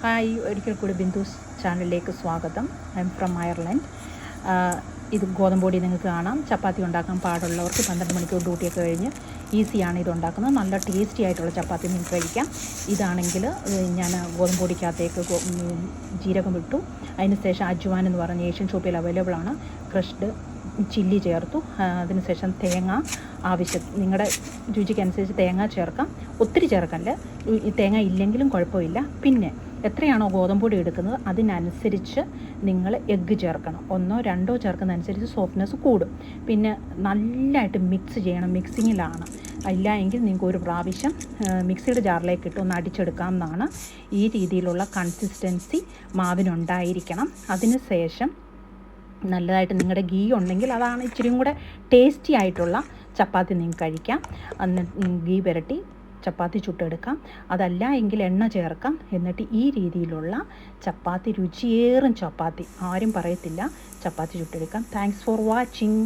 Hi, ഒരിക്കൽ കൂടി ബിന്ദുസ് ചാനലിലേക്ക് സ്വാഗതം. I am from Ireland. ഇത് ഗോതമ്പൊടി നിങ്ങൾക്ക് കാണാം. ചപ്പാത്തി ഉണ്ടാക്കാൻ പാടുള്ളവർക്ക് 12 മണിക്കൂർ ഡ്യൂട്ടിയൊക്കെ കഴിഞ്ഞ് ഈസിയാണ് ഇത് ഉണ്ടാക്കുന്നത്. നല്ല ടേസ്റ്റി ആയിട്ടുള്ള ചപ്പാത്തി നിങ്ങൾക്ക് കഴിക്കാം. ഇതാണെങ്കിൽ ഞാൻ ഗോതമ്പൊടിക്കകത്തേക്ക് ജീരകം ഇട്ടു. അതിനുശേഷം അജ്വാൻ എന്ന് പറഞ്ഞ ഏഷ്യൻ ഷോപ്പിൽ അവൈലബിൾ ആണ്. ക്രഷ്ഡ് ചില്ലി ചേർത്തു. അതിനുശേഷം തേങ്ങ നിങ്ങളുടെ രുചിക്കനുസരിച്ച് തേങ്ങ ചേർക്കാം. ഒത്തിരി ചേർക്കല്ല, തേങ്ങ ഇല്ലെങ്കിലും കുഴപ്പമില്ല. പിന്നെ എത്രയാണോ ഗോതമ്പൊടി എടുക്കുന്നത് അതിനനുസരിച്ച് നിങ്ങൾ എഗ്ഗ് ചേർക്കണം. 1 2 ചേർക്കുന്നതനുസരിച്ച് സോഫ്റ്റ്നെസ് കൂടും. പിന്നെ നല്ലതായിട്ട് മിക്സ് ചെയ്യണം. മിക്സിങ്ങിലാണ്. ഇല്ല എങ്കിൽ നിങ്ങൾക്ക് ഒരു പ്രാവശ്യം മിക്സിയുടെ ജാറിലേക്ക് ഇട്ട് ഒന്ന് അടിച്ചെടുക്കാവുന്നതാണ്. ഈ രീതിയിലുള്ള കൺസിസ്റ്റൻസി മാവിനുണ്ടായിരിക്കണം. അതിന് ശേഷം നല്ലതായിട്ട് നിങ്ങളുടെ ഗീ ഉണ്ടെങ്കിൽ അതാണ് ഇച്ചിരിയും കൂടെ ടേസ്റ്റി ആയിട്ടുള്ള ചപ്പാത്തി നിങ്ങൾക്ക് കഴിക്കാം. അന്ന് ഗീ പുരട്ടി ചപ്പാത്തി ചുട്ടെടുക്കാം. അതല്ല എങ്കിൽ എണ്ണ ചേർക്കാം. എന്നിട്ട് ഈ രീതിയിലുള്ള ചപ്പാത്തി, രുചിയേറും ചപ്പാത്തി, ആരും പറയത്തില്ല, ചപ്പാത്തി ചുട്ടെടുക്കാം. Thanks for watching.